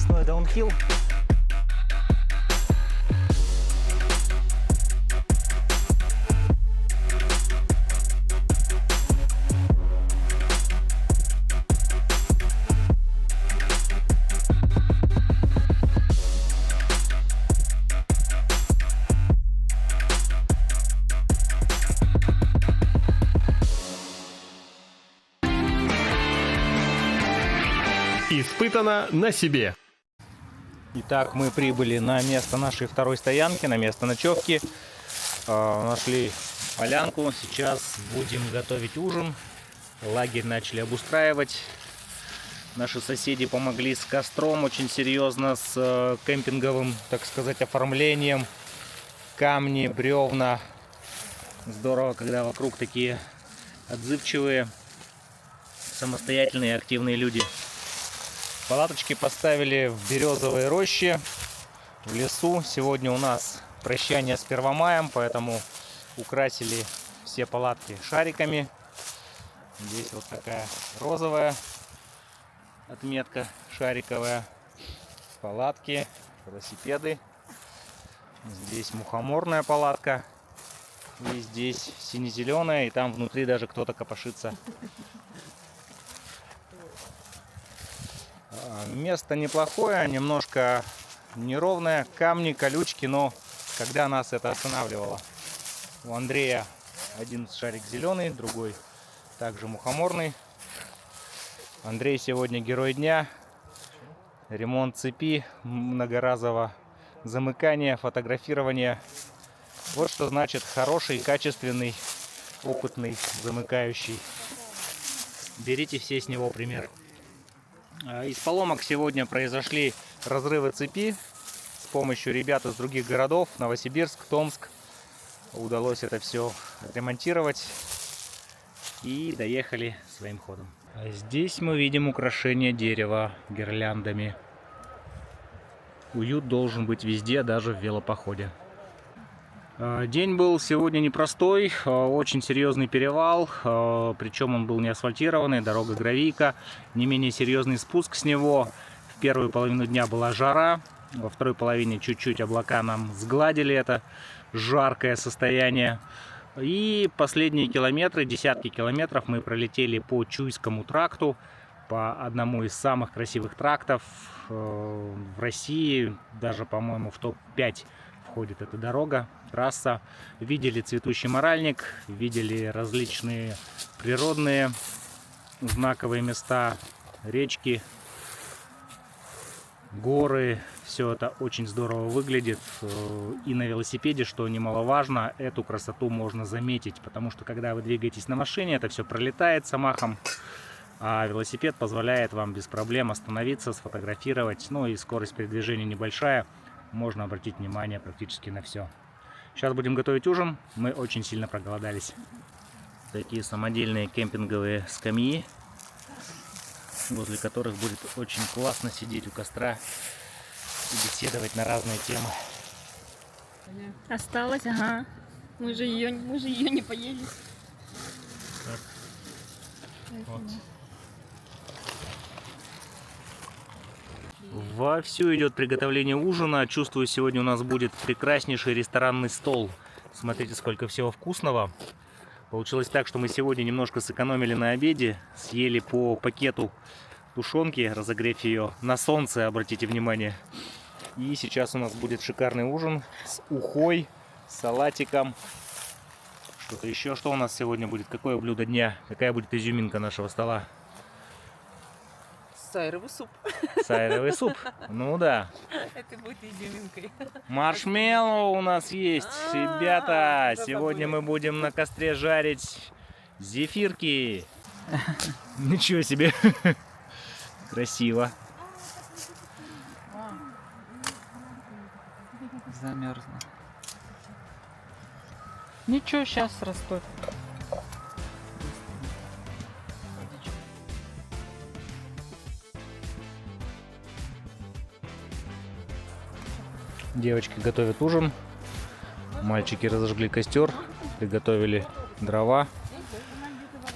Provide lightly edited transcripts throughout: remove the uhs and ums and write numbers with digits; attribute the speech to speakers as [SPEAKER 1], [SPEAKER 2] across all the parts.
[SPEAKER 1] скоростной даунхилл.
[SPEAKER 2] Испытано на себе.
[SPEAKER 1] Итак, мы прибыли на место нашей второй стоянки, на место ночевки. Нашли полянку. Сейчас будем готовить ужин. Лагерь начали обустраивать. Наши соседи помогли с костром очень серьезно, с кемпинговым, так сказать, оформлением. Камни, бревна. Здорово, когда вокруг такие отзывчивые, самостоятельные, активные люди. Палаточки поставили в березовой роще, в лесу. Сегодня у нас прощание с Первомаем, поэтому украсили все палатки шариками. Здесь вот такая розовая отметка шариковая. Палатки, велосипеды. Здесь мухоморная палатка. И здесь сине-зеленая, и там внутри даже кто-то копошится. Место неплохое, немножко неровное, камни, колючки, но когда нас это останавливало? У Андрея один шарик зеленый, другой также мухоморный. Андрей сегодня герой дня. Ремонт цепи, многоразового замыкания, фотографирования. Вот что значит хороший, качественный, опытный замыкающий. Берите все с него пример. Из поломок сегодня произошли разрывы цепи. С помощью ребят из других городов, Новосибирск, Томск, удалось это все отремонтировать. И доехали своим ходом. А здесь мы видим украшение дерева гирляндами. Уют должен быть везде, даже в велопоходе. День был сегодня непростой, очень серьезный перевал, причем он был не асфальтированный, дорога гравийка, не менее серьезный спуск с него. В первую половину дня была жара, во второй половине чуть-чуть облака нам сгладили это жаркое состояние. И последние километры, десятки километров мы пролетели по Чуйскому тракту, по одному из самых красивых трактов в России, даже, по-моему, в топ-5 входит эта дорога, трасса. Видели цветущий моральник, видели различные природные знаковые места, речки, горы. Все это очень здорово выглядит. И на велосипеде, что немаловажно, эту красоту можно заметить, потому что когда вы двигаетесь на машине, это все пролетает самахом, а велосипед позволяет вам без проблем остановиться, сфотографировать. Ну и скорость передвижения небольшая, можно обратить внимание практически на все. Сейчас будем готовить ужин. Мы очень сильно проголодались. Такие самодельные кемпинговые скамьи, возле которых будет очень классно сидеть у костра и беседовать на разные темы.
[SPEAKER 3] Осталось, ага. Мы же ее не поели.
[SPEAKER 1] Так. Вот. Вовсю идет приготовление ужина. Чувствую, сегодня у нас будет прекраснейший ресторанный стол. Смотрите, сколько всего вкусного. Получилось так, что мы сегодня немножко сэкономили на обеде. Съели по пакету тушенки, разогрев ее на солнце, обратите внимание. И сейчас у нас будет шикарный ужин с ухой, с салатиком. Что-то еще, что у нас сегодня будет? Какое блюдо дня? Какая будет изюминка нашего стола?
[SPEAKER 4] Сайровый суп.
[SPEAKER 1] Сайровый суп. Ну да.
[SPEAKER 4] Это будет изюминкой.
[SPEAKER 1] Маршмеллоу у нас есть. Ребята, сегодня мы будем на костре жарить зефирки. Ничего себе. Красиво.
[SPEAKER 4] Замерзла. Ничего, сейчас растопит.
[SPEAKER 1] Девочки готовят ужин. Мальчики разожгли костер, приготовили дрова,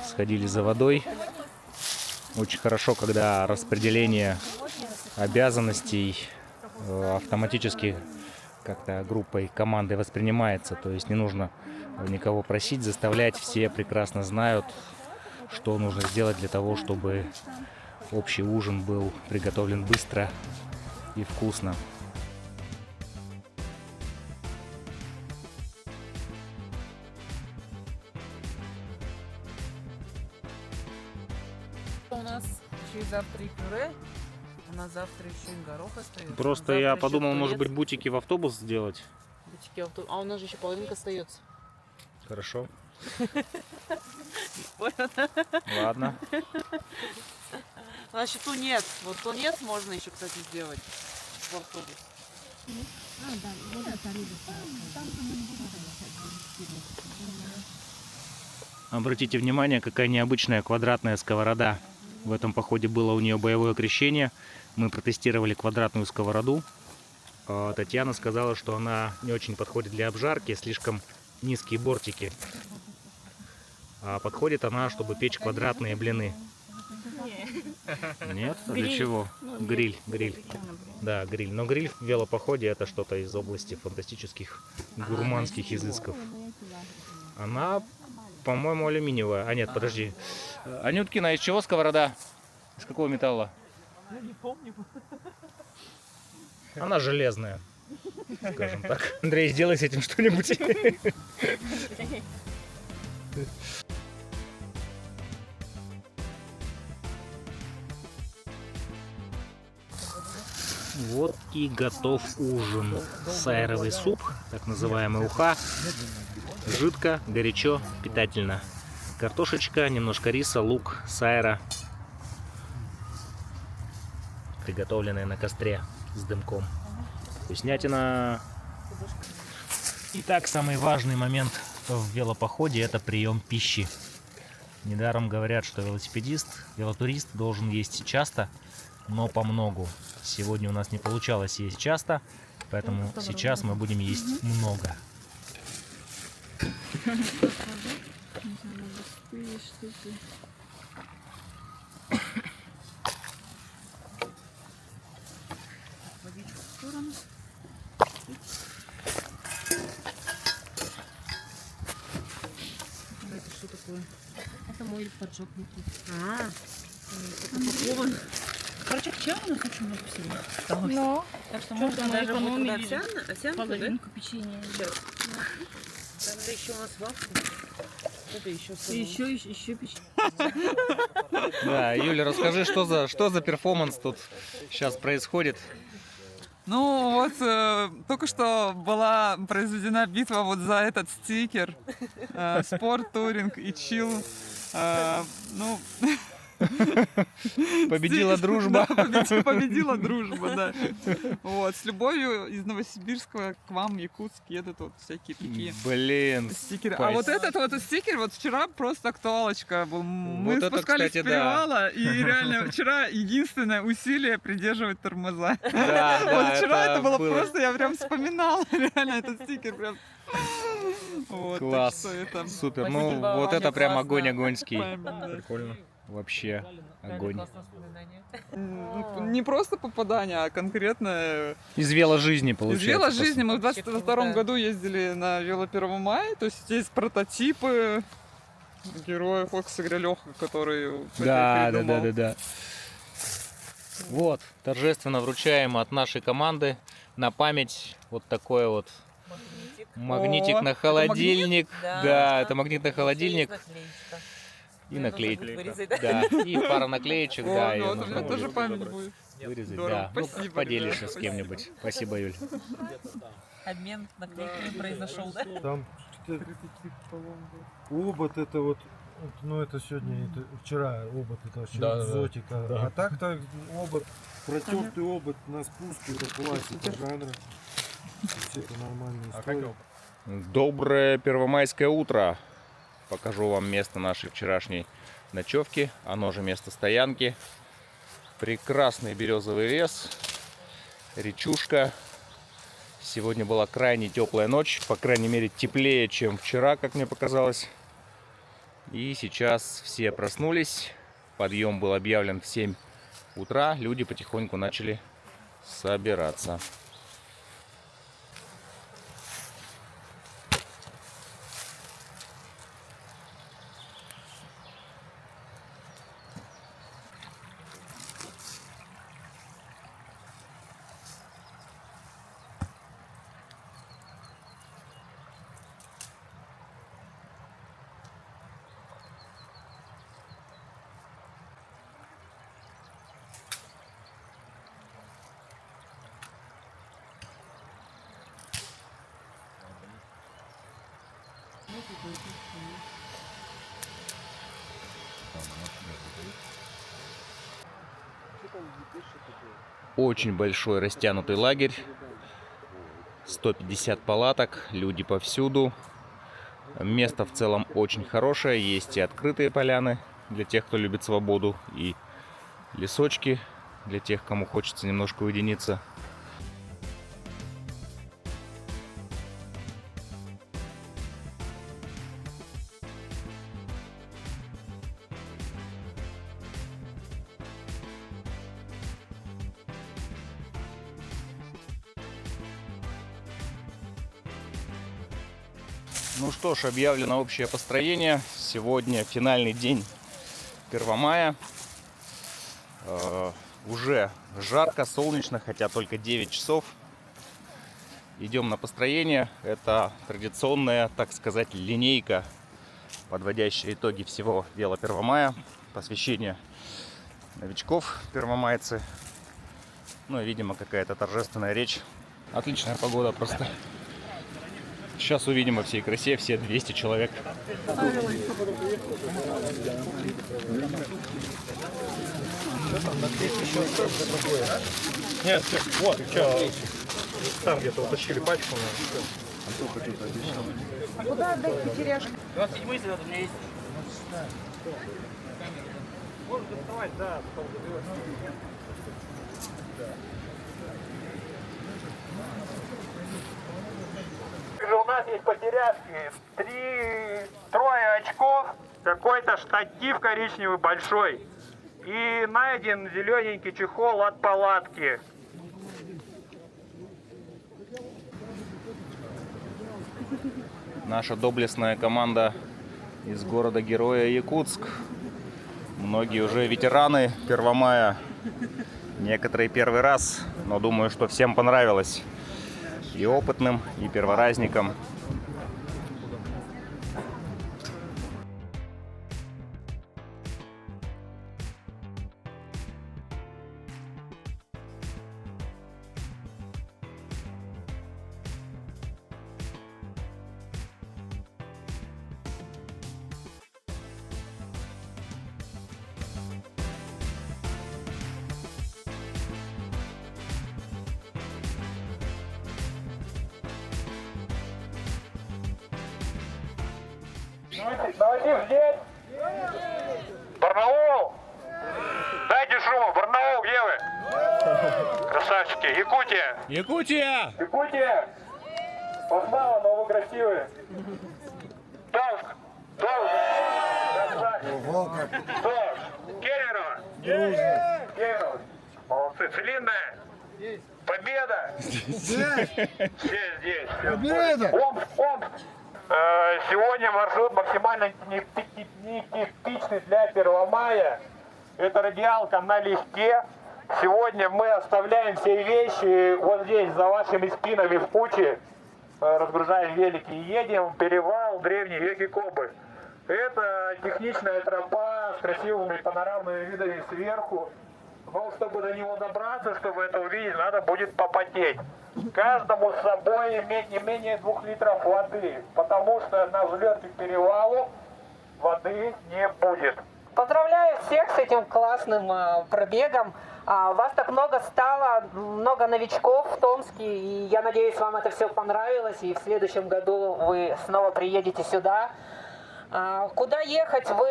[SPEAKER 1] сходили за водой. Очень хорошо, когда распределение обязанностей автоматически как-то группой, командой воспринимается. То есть не нужно никого просить, заставлять. Все прекрасно знают, что нужно сделать для того, чтобы общий ужин был приготовлен быстро и вкусно.
[SPEAKER 4] У нас еще и завтра и пюре, а на завтра еще и горох остается.
[SPEAKER 1] Просто
[SPEAKER 4] На
[SPEAKER 1] я
[SPEAKER 4] завтра
[SPEAKER 1] подумал,
[SPEAKER 4] еще
[SPEAKER 1] может быть,
[SPEAKER 4] тунец.
[SPEAKER 1] бутики в автобус сделать.
[SPEAKER 4] Бутики а у нас же еще половинка остается.
[SPEAKER 1] Хорошо. Ладно.
[SPEAKER 4] У нас еще тунец. Вот тунец можно еще, кстати, сделать в автобус.
[SPEAKER 1] Обратите внимание, какая необычная квадратная сковорода. В этом походе было у нее боевое крещение. Мы протестировали квадратную сковороду. Татьяна сказала, что она не очень подходит для обжарки, слишком низкие бортики. А подходит она, чтобы печь квадратные блины. Нет? А для чего? Гриль, гриль. Да, гриль. Но гриль в велопоходе это что-то из области фантастических гурманских изысков. Она, по-моему, алюминиевая. А нет, подожди. Анюткина, из чего сковорода? Из какого металла?
[SPEAKER 4] Я не помню.
[SPEAKER 1] Она железная, скажем так. Андрей, сделай с этим что-нибудь. Вот и готов ужин. Сайровый суп, так называемый уха. Жидко, горячо, питательно. Картошечка, немножко риса, лук, сайра. Приготовленная на костре с дымком. Вкуснятина. Итак, самый важный момент в велопоходе — это прием пищи. Недаром говорят, что велосипедист, велотурист должен есть часто, но помногу. Сегодня у нас не получалось есть часто, поэтому сейчас мы будем есть много.
[SPEAKER 4] Это что такое?
[SPEAKER 3] Это мой поджопник.
[SPEAKER 4] Это упакован.
[SPEAKER 3] Короче, вчера у нас очень много всего осталось.
[SPEAKER 4] Ну, так что можно
[SPEAKER 3] мы
[SPEAKER 4] даже вот туда
[SPEAKER 3] экономили
[SPEAKER 4] овсянку, да?
[SPEAKER 3] половинку печенья.
[SPEAKER 4] Там еще у нас вафли. Это еще
[SPEAKER 3] И еще печенье.
[SPEAKER 1] Да, Юля, расскажи, что за перформанс тут сейчас происходит?
[SPEAKER 2] Ну вот, только что была произведена битва вот за этот стикер. Спорт, туринг и чил. Ну,
[SPEAKER 1] Победила дружба.
[SPEAKER 2] да, победила дружба, да. Вот, с любовью из Новосибирска к вам, Якутск, едут вот всякие такие
[SPEAKER 1] Блин.
[SPEAKER 2] стикеры. А вот этот вот стикер, вот вчера просто актуалочка был. Мы
[SPEAKER 1] Вот это,
[SPEAKER 2] спускались
[SPEAKER 1] кстати,
[SPEAKER 2] с перевала, и реально вчера единственное усилие придерживать тормоза.
[SPEAKER 1] Да,
[SPEAKER 2] Вот вчера это было просто, я прям вспоминала реально этот стикер прям. Вот, так
[SPEAKER 1] Класс.
[SPEAKER 2] что это
[SPEAKER 1] Супер.
[SPEAKER 4] Спасибо
[SPEAKER 1] Ну,
[SPEAKER 4] вам,
[SPEAKER 1] вот это прям
[SPEAKER 4] классно.
[SPEAKER 1] огонь огоньский.
[SPEAKER 2] да.
[SPEAKER 1] Прикольно. Вообще огонь.
[SPEAKER 4] Классное воспоминание.
[SPEAKER 2] Не просто попадание, а конкретно
[SPEAKER 1] Из веложизни
[SPEAKER 2] из
[SPEAKER 1] получается.
[SPEAKER 2] веложизни. Мы в
[SPEAKER 4] Вообще
[SPEAKER 2] 22
[SPEAKER 4] круто.
[SPEAKER 2] году ездили на вело 1 мая, то есть есть прототипы героев, вот сыграли Леха, который
[SPEAKER 1] Да, да,
[SPEAKER 2] придумал.
[SPEAKER 1] да. Вот, торжественно вручаем от нашей команды на память вот такой вот магнитик
[SPEAKER 2] О,
[SPEAKER 1] на
[SPEAKER 2] это
[SPEAKER 1] холодильник.
[SPEAKER 4] магнит?
[SPEAKER 1] Да, это магнит на холодильник.
[SPEAKER 4] Наклеечка.
[SPEAKER 1] И
[SPEAKER 4] Её нужно будет
[SPEAKER 1] наклейки.
[SPEAKER 4] вырезать, да?
[SPEAKER 1] Да, и пара наклеечек,
[SPEAKER 2] О,
[SPEAKER 1] да,
[SPEAKER 2] ну
[SPEAKER 1] ее
[SPEAKER 2] вот у
[SPEAKER 1] нужно
[SPEAKER 2] меня тоже
[SPEAKER 1] будет
[SPEAKER 2] память будет.
[SPEAKER 1] вырезать.
[SPEAKER 2] Здорово,
[SPEAKER 1] Да, ну,
[SPEAKER 2] спасибо,
[SPEAKER 1] поделишься
[SPEAKER 2] ребята,
[SPEAKER 1] с кем-нибудь. Спасибо, Юль.
[SPEAKER 4] Обмен наклейками произошел, да?
[SPEAKER 5] Там обод это вот, ну это сегодня, это вчера обод, это вообще экзотика. А так-то обод, протертый обод на спуске, это классика жанра. Все это нормальная история.
[SPEAKER 1] Доброе первомайское утро. Покажу вам место нашей вчерашней ночевки, оно же место стоянки. Прекрасный березовый лес, речушка. Сегодня была крайне теплая ночь, по крайней мере теплее, чем вчера, как мне показалось. И сейчас все проснулись, Подъем был объявлен в 7 утра. Люди потихоньку начали собираться. Очень большой растянутый лагерь. 150 палаток, люди повсюду. Место в целом очень хорошее. Есть и открытые поляны для тех, кто любит свободу, и лесочки для тех, кому хочется немножко уединиться. Ну что ж, объявлено общее построение. Сегодня финальный день 1 мая. Уже жарко, солнечно, хотя только 9 часов. Идем на построение. Это традиционная, так сказать, линейка, подводящая итоги всего дела 1 мая. Посвящение новичков первомайцы. Ну и, видимо, какая-то торжественная речь. Отличная погода просто. Сейчас увидим во всей красе все 200 человек.
[SPEAKER 5] Нет, вот, там где-то утащили пачку.
[SPEAKER 6] А куда отдать потеряшку?
[SPEAKER 4] 27-й у меня есть.
[SPEAKER 5] Можно доставать, да. У нас есть потеряшки. 3 очков, какой-то штатив коричневый большой. И найден зелененький чехол от палатки.
[SPEAKER 1] Наша доблестная команда из города-героя Якутск. Многие уже ветераны 1 мая. Некоторые первый раз, но думаю, что всем понравилось. И опытным, и перворазникам.
[SPEAKER 5] Новосиб здесь? Барнаул? Дайте шуму. Барнаул, где вы? Красавчики. Якутия.
[SPEAKER 1] Якутия!
[SPEAKER 5] Якутия. Пахмало, но вы красивые. Томск. Красавчик. Томск. Кемерово. Кемерово. Молодцы. Целинная. Победа. Здесь.
[SPEAKER 7] Победа.
[SPEAKER 5] Омск. Сегодня маршрут максимально нетипичный для 1 мая. Это радиалка на листе. Сегодня мы оставляем все вещи вот здесь, за вашими спинами в куче. Разгружаем велики и едем в перевал Древней реки Кобы. Это техничная тропа с красивыми панорамными видами сверху. Но чтобы до него добраться, чтобы это увидеть, надо будет попотеть. Каждому с собой иметь не менее 2 литров воды, потому что на взлете к перевалу воды не будет.
[SPEAKER 6] Поздравляю всех с этим классным пробегом. Вас так много стало, много новичков в Томске, и я надеюсь, вам это все понравилось, и в следующем году вы снова приедете сюда. Куда ехать, вы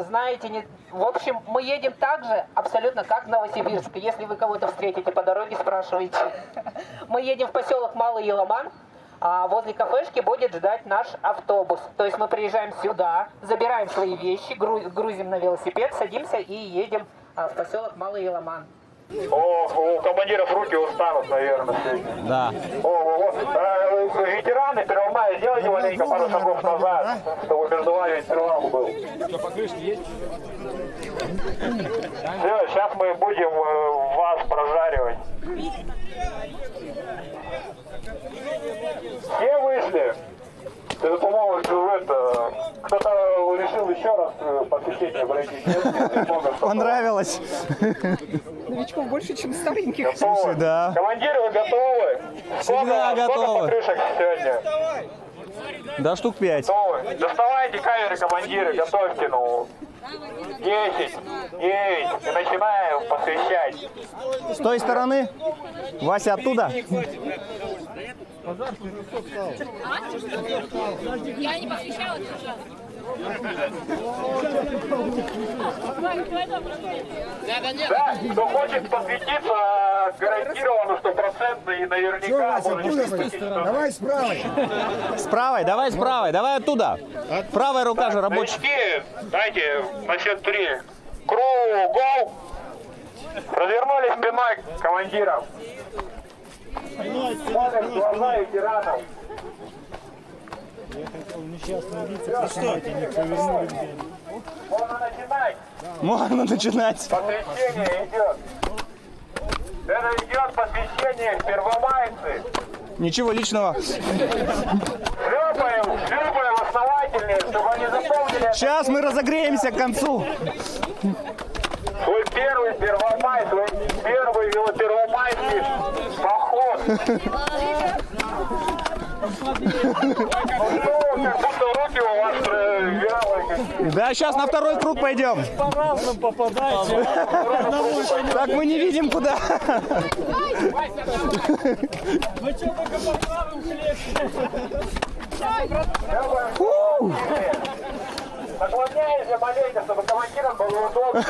[SPEAKER 6] знаете. В общем, мы едем так же, абсолютно как в Новосибирск. Если вы кого-то встретите по дороге, спрашивайте. Мы едем в поселок Малый Еламан. а возле кафешки будет ждать наш автобус. То есть мы приезжаем сюда, забираем свои вещи, грузим на велосипед, садимся и едем в поселок Малый Еломан.
[SPEAKER 7] О, у командиров руки устанут, наверное, сегодня.
[SPEAKER 1] Да.
[SPEAKER 7] Ветераны Первомая, сделайте маленько пару шагов назад, чтобы между вами интервал был. Все, сейчас мы будем вас прожаривать. Все вышли? Это, по-моему, кто-то решил еще раз посещение пройти.
[SPEAKER 1] Понравилось.
[SPEAKER 6] Новичков больше, чем стареньких.
[SPEAKER 7] Готовы?
[SPEAKER 1] Да.
[SPEAKER 7] Командиры, вы готовы?
[SPEAKER 1] Всегда готовы.
[SPEAKER 7] Сколько покрышек сегодня?
[SPEAKER 1] Да, штук 5.
[SPEAKER 7] Готовы? Доставайте камеры, командиры, готовьте, ну. 10, 9, и начинаем посвящать.
[SPEAKER 1] С той стороны? Вася, оттуда?
[SPEAKER 3] Я не посвящала.
[SPEAKER 7] Да, кто хочет посвятиться, гарантированно 100% и наверняка может посвятить.
[SPEAKER 5] Давай с правой.
[SPEAKER 1] С правой, давай с правой, давай оттуда. Правая рука же рабочая.
[SPEAKER 7] Новички, дайте на счет 3. Кругом. Развернулись спиной к командирам. Смотрим в глаза ветеранов. Можно начинать.
[SPEAKER 1] Можно начинать.
[SPEAKER 7] Посвящение идет. Это идет посвящение первомайцы.
[SPEAKER 1] Ничего личного.
[SPEAKER 7] Шлепаем основательнее, чтобы они запомнили
[SPEAKER 1] Сейчас мы разогреемся к концу.
[SPEAKER 7] свой первый первомай, свой первый первомайский поход. Ну, как будто руки у вас вялые.
[SPEAKER 1] Да, сейчас на второй круг пойдем.
[SPEAKER 5] По-разному попадаете.
[SPEAKER 1] Так мы не видим куда.
[SPEAKER 5] Вы что, только по правым
[SPEAKER 7] Наклоняйся маленько, чтобы командирам было удобно.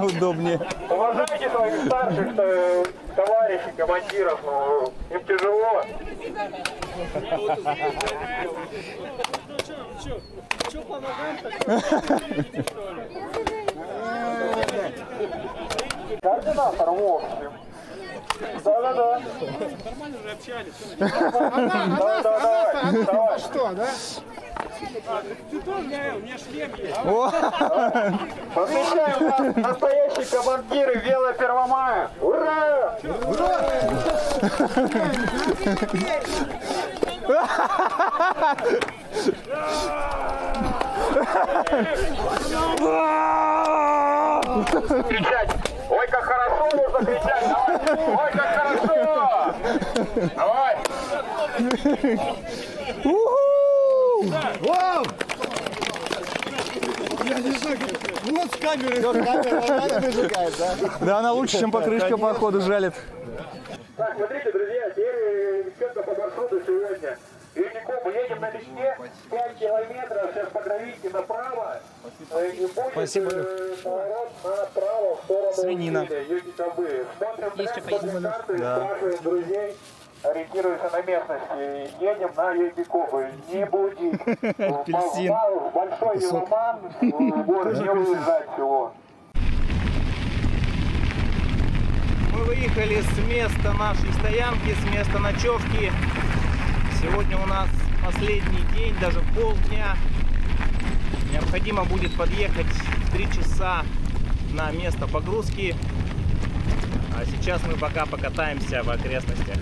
[SPEAKER 1] Удобнее.
[SPEAKER 7] Уважайте своих старших товарищей, командиров, ну, им тяжело.
[SPEAKER 5] Что по ногам-то?
[SPEAKER 7] Координатор, в общем. Да-да-да.
[SPEAKER 5] Нормально же общались.
[SPEAKER 7] Давай.
[SPEAKER 5] Что, да? Ты тоже, у меня шлем есть.
[SPEAKER 7] Посвящаем вас настоящие командиры велопервомая. Ура! Кричать! Ой, как хорошо нужно кричать! Давай! Ой, как хорошо! Давай!
[SPEAKER 5] Вау! Я не знаю, вот с камерой. Камера выжигает, да?
[SPEAKER 1] Да, она лучше, чем покрышка, походу, жалит.
[SPEAKER 7] Так, смотрите, друзья, теперь четко по маршруту сегодня. Юникоп, мы едем на лесне 5 километров, сейчас по гравийке направо. И будет поворот направо в сторону
[SPEAKER 1] Свинина.
[SPEAKER 7] Юникобы. Смотрим транспортные карты, спрашиваем друзей, ориентируемся на местности. Едем на Юникопы. Не будем
[SPEAKER 1] Апельсин.
[SPEAKER 7] в большой Еломан, в город не выезжать всего.
[SPEAKER 1] Мы выехали с места нашей стоянки, с места ночевки. Сегодня у нас последний день, даже полдня. Необходимо будет подъехать в 3 часа на место погрузки. А сейчас мы пока покатаемся в окрестностях.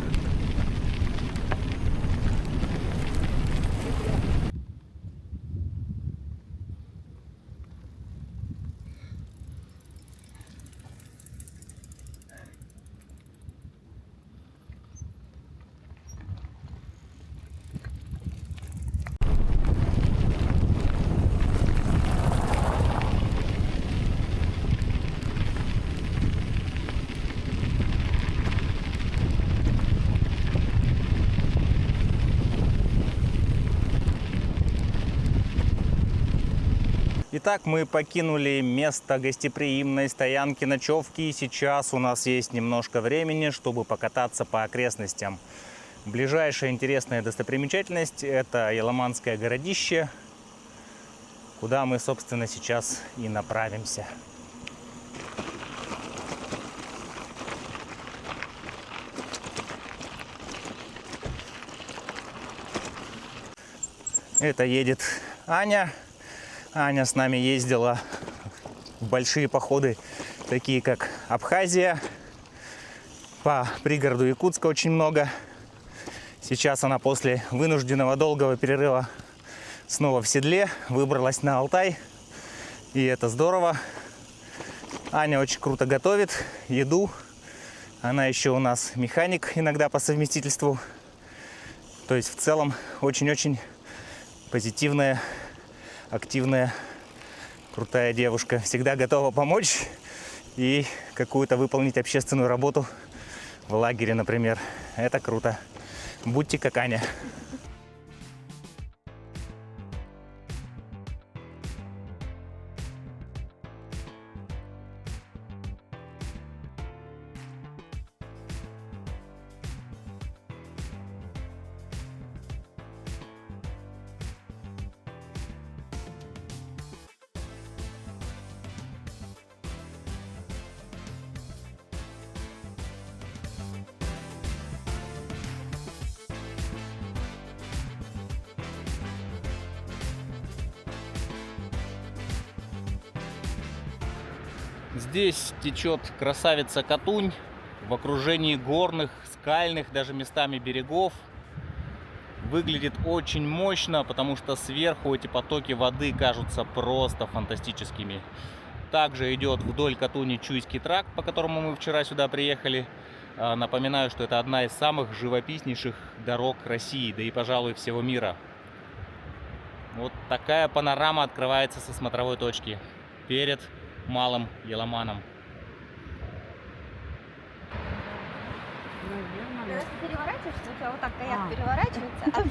[SPEAKER 1] Итак, мы покинули место гостеприимной стоянки ночевки, и сейчас у нас есть немножко времени, чтобы покататься по окрестностям. Ближайшая интересная достопримечательность – это Еломанское городище, куда мы, собственно, сейчас и направимся. Это едет Аня. Аня с нами ездила в большие походы, такие как Абхазия. По пригороду Якутска очень много. Сейчас она после вынужденного долгого перерыва снова в седле, выбралась на Алтай. И это здорово. Аня очень круто готовит еду. Она еще у нас механик иногда по совместительству. То есть в целом очень-очень позитивная, активная, крутая девушка. Всегда готова помочь и какую-то выполнить общественную работу в лагере, например. Это круто. Будьте как Аня. Здесь течет красавица Катунь в окружении горных, скальных, даже местами берегов. Выглядит очень мощно, потому что сверху эти потоки воды кажутся просто фантастическими. Также идет вдоль Катуни Чуйский тракт, по которому мы вчера сюда приехали. Напоминаю, что это одна из самых живописнейших дорог России, да и, пожалуй, всего мира. Вот такая панорама открывается со смотровой точки перед Малым Еломаном.
[SPEAKER 3] Когда ты переворачиваешься, у тебя вот так каяк переворачивается, а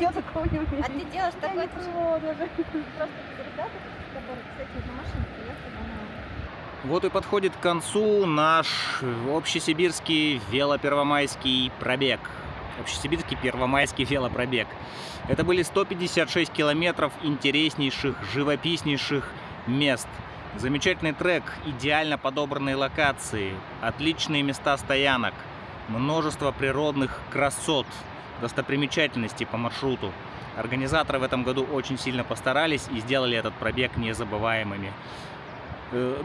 [SPEAKER 3] ты делаешь такой тяжело даже. Просто ребята, которые, кстати, на машине приехали.
[SPEAKER 1] Вот и подходит к концу наш общесибирский велопервомайский пробег. Общесибирский первомайский велопробег. Это были 156 километров интереснейших, живописнейших мест. Замечательный трек, идеально подобранные локации, отличные места стоянок, множество природных красот, достопримечательностей по маршруту. Организаторы в этом году очень сильно постарались и сделали этот пробег незабываемыми.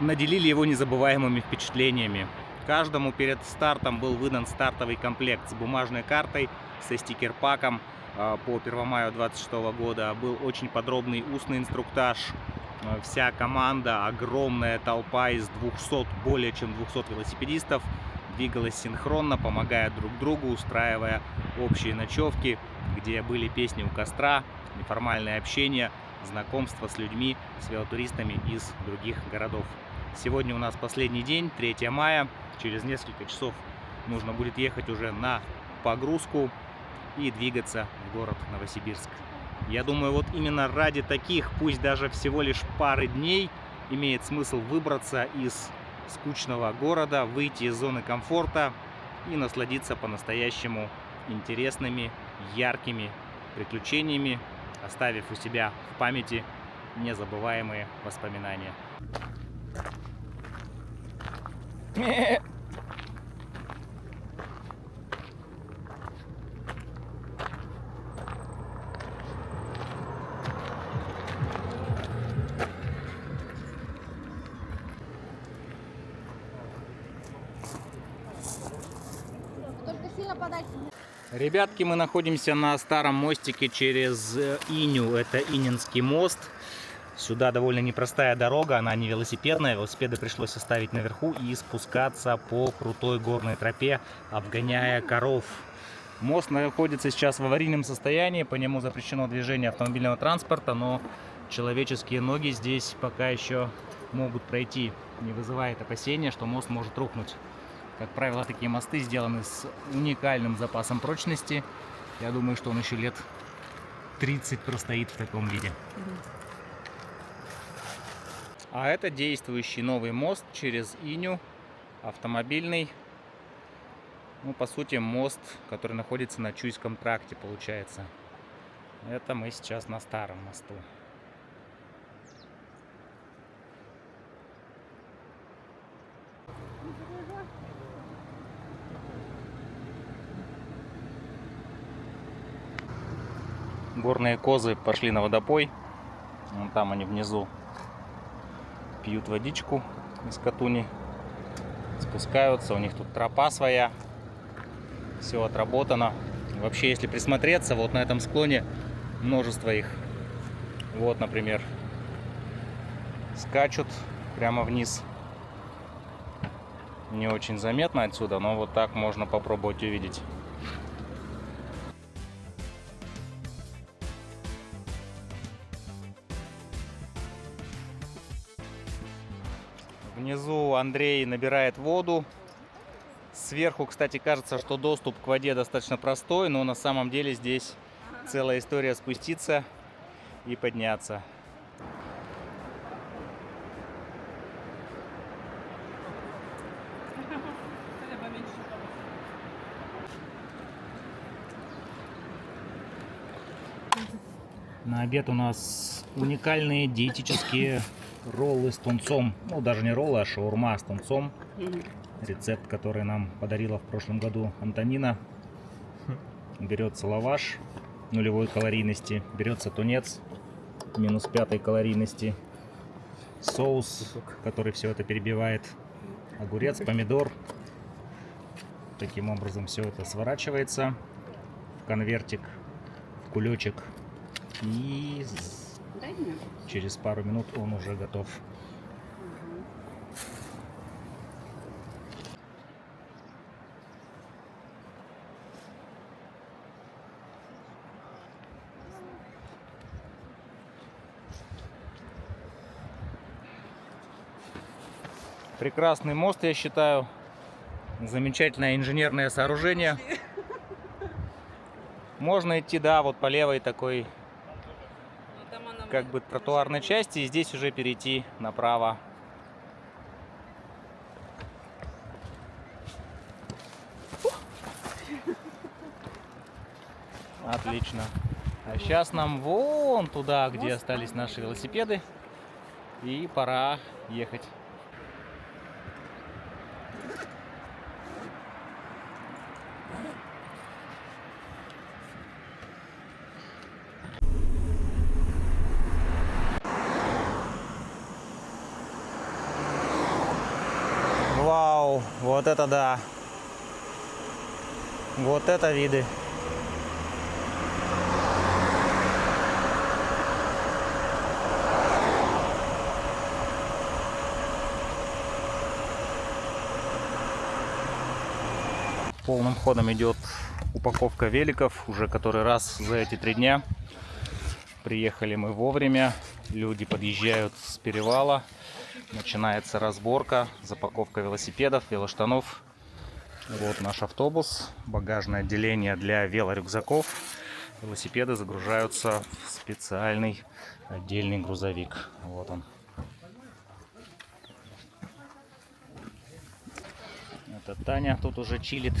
[SPEAKER 1] Наделили его незабываемыми впечатлениями. Каждому перед стартом был выдан стартовый комплект с бумажной картой, со стикер-паком по Первомаю 26 года. Был очень подробный устный инструктаж. Вся команда, огромная толпа из 200, более чем 200 велосипедистов двигалась синхронно, помогая друг другу, устраивая общие ночевки, где были песни у костра, неформальное общение, знакомство с людьми, с велотуристами из других городов. Сегодня у нас последний день, 3 мая. Через несколько часов нужно будет ехать уже на погрузку и двигаться в город Новосибирск. Я думаю, вот именно ради таких, пусть даже всего лишь пары дней, имеет смысл выбраться из скучного города, выйти из зоны комфорта и насладиться по-настоящему интересными, яркими приключениями, оставив у себя в памяти незабываемые воспоминания. Ребятки, мы находимся на старом мостике через Иню. Это Ининский мост. Сюда довольно непростая дорога, она не велосипедная. Велосипеды пришлось оставить наверху и спускаться по крутой горной тропе, обгоняя коров. Мост находится сейчас в аварийном состоянии, по нему запрещено движение автомобильного транспорта, но человеческие ноги здесь пока еще могут пройти. Не вызывает опасения, что мост может рухнуть. Как правило, такие мосты сделаны с уникальным запасом прочности. Я думаю, что он еще лет 30 простоит в таком виде. А это действующий новый мост через Иню, автомобильный. Ну, по сути, мост, который находится на Чуйском тракте, получается. Это мы сейчас на старом мосту. Горные козы пошли на водопой. Вон там они внизу пьют водичку из Катуни. Спускаются, у них тут тропа своя. Все отработано. Вообще, если присмотреться, вот на этом склоне множество их. Вот, например, скачут прямо вниз. Не очень заметно отсюда, но вот так можно попробовать увидеть. Внизу Андрей набирает воду. Сверху, кстати, кажется, что доступ к воде достаточно простой, но на самом деле здесь целая история спуститься и подняться. На обед у нас уникальные диетические роллы с тунцом. Ну, даже не роллы, а шаурма с тунцом. Рецепт, который нам подарила в прошлом году Антонина. Берется лаваш нулевой калорийности, берется тунец минус 5 калорийности, соус, который все это перебивает, огурец, помидор. Таким образом все это сворачивается в конвертик, в кулечек, и через пару минут он уже готов. Прекрасный мост, я считаю. Замечательное инженерное сооружение. Можно идти, да, вот по левой такой, как бы, тротуарной части, и здесь уже перейти направо. Отлично. А сейчас нам вон туда, где остались наши велосипеды, и пора ехать. Вау, вот это да. Вот это виды. Полным ходом идет упаковка великов. Уже который раз за эти 3 дня. Приехали мы вовремя. Люди подъезжают с перевала. Начинается разборка, запаковка велосипедов, велоштанов. Вот наш автобус, багажное отделение для велорюкзаков. Велосипеды загружаются в специальный отдельный грузовик. Вот он. Это Таня тут уже чилит.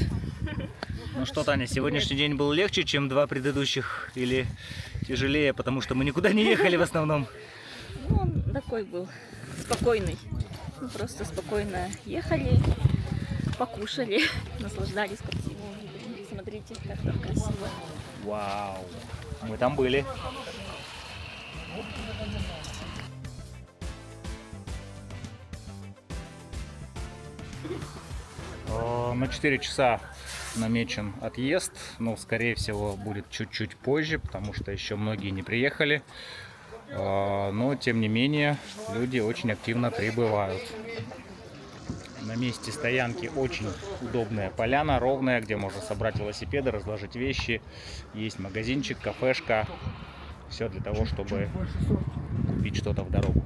[SPEAKER 1] Ну что, Таня, сегодняшний день был легче, чем 2 предыдущих, или тяжелее, потому что мы никуда не ехали в основном?
[SPEAKER 3] Ну, он такой был спокойный. Мы просто спокойно ехали, покушали, наслаждались красивым видом. Смотрите, как там красиво.
[SPEAKER 1] Вау, мы там были. На 4 часа намечен отъезд, но скорее всего будет чуть-чуть позже, потому что еще многие не приехали. Но тем не менее люди очень активно прибывают. На месте стоянки очень удобная поляна, ровная, где можно собрать велосипеды, разложить вещи. Есть магазинчик, кафешка. Все для того, чтобы купить что-то в дорогу.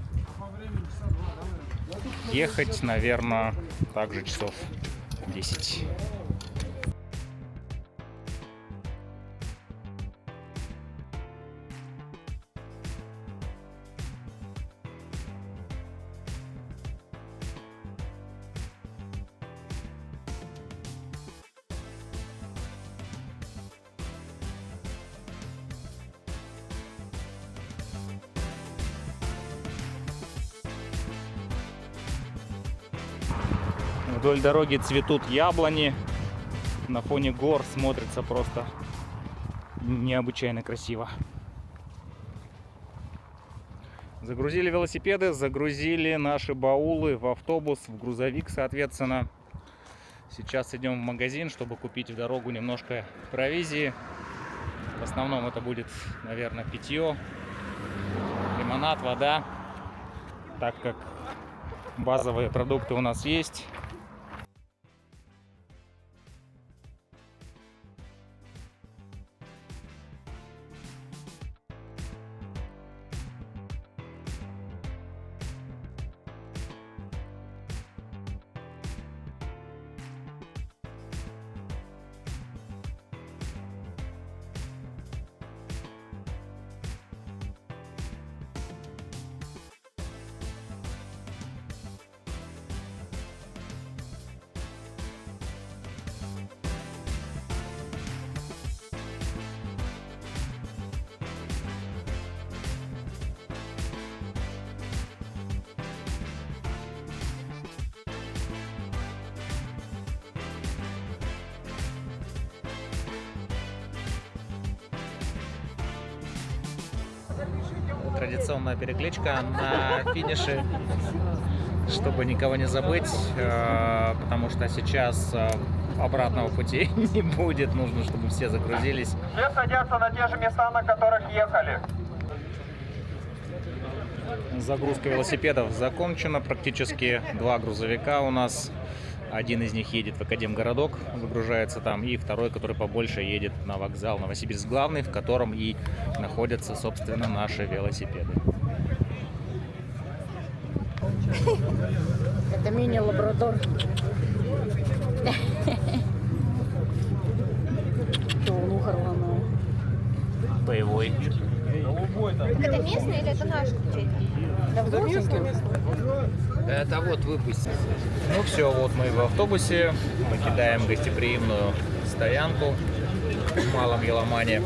[SPEAKER 1] Ехать, наверное, также часов 10. Вдоль дороги цветут яблони. На фоне гор смотрится просто необычайно красиво. Загрузили велосипеды, загрузили наши баулы в автобус, в грузовик, соответственно. Сейчас идем в магазин, чтобы купить в дорогу немножко провизии. В основном это будет, наверное, питье, лимонад, вода, так как базовые продукты у нас есть. Традиционная перекличка на финише, чтобы никого не забыть, потому что сейчас обратного пути не будет, нужно, чтобы все загрузились.
[SPEAKER 7] Все садятся на те же места, на которых ехали.
[SPEAKER 1] Загрузка велосипедов закончена, практически 2 грузовика у нас. Один из них едет в Академгородок, выгружается там, и второй, который побольше, едет на вокзал Новосибирск главный, в котором и находятся, собственно, наши велосипеды.
[SPEAKER 8] Это мини-лабрадор. Чернуха рваная.
[SPEAKER 1] Боевой.
[SPEAKER 3] Так это местный или это наш купить?
[SPEAKER 8] Это местный.
[SPEAKER 1] Это вот выпустили. Ну все, вот мы в автобусе. Мы кидаем гостеприимную стоянку в Малом Еломане.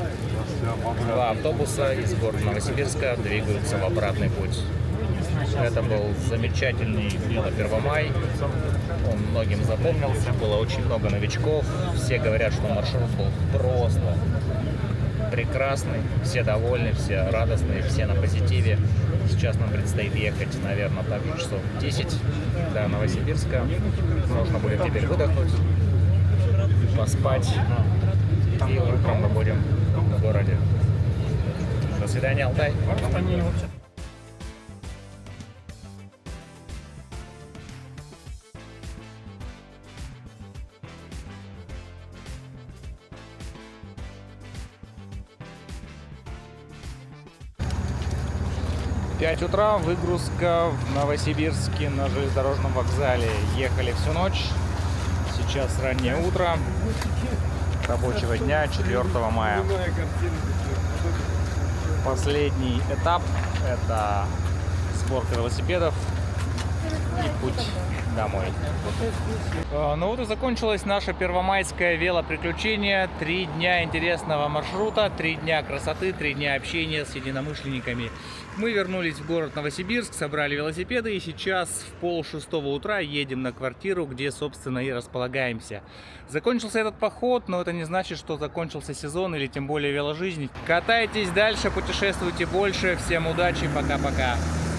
[SPEAKER 1] 2 автобуса из города Новосибирска двигаются в обратный путь. Это был замечательный Первомай. Он многим запомнился. Было очень много новичков. Все говорят, что маршрут был просто прекрасный. Все довольны, все радостные, все на позитиве. Сейчас нам предстоит ехать, наверное, также часов 10 до Новосибирска. Можно будет теперь выдохнуть, поспать. И утром мы будем в городе. До свидания, Алтай. 5 утра, выгрузка в Новосибирске на железнодорожном вокзале. Ехали всю ночь, сейчас раннее утро рабочего дня 4 мая. Последний этап — это сборка велосипедов и путь домой. Ну вот и закончилось наше первомайское велоприключение. 3 дня интересного маршрута, 3 дня красоты, 3 дня общения с единомышленниками. Мы вернулись в город Новосибирск, собрали велосипеды и сейчас в 5:30 утра едем на квартиру, где, собственно, и располагаемся. Закончился этот поход, но это не значит, что закончился сезон или тем более веложизнь. Катайтесь дальше, путешествуйте больше. Всем удачи, пока-пока.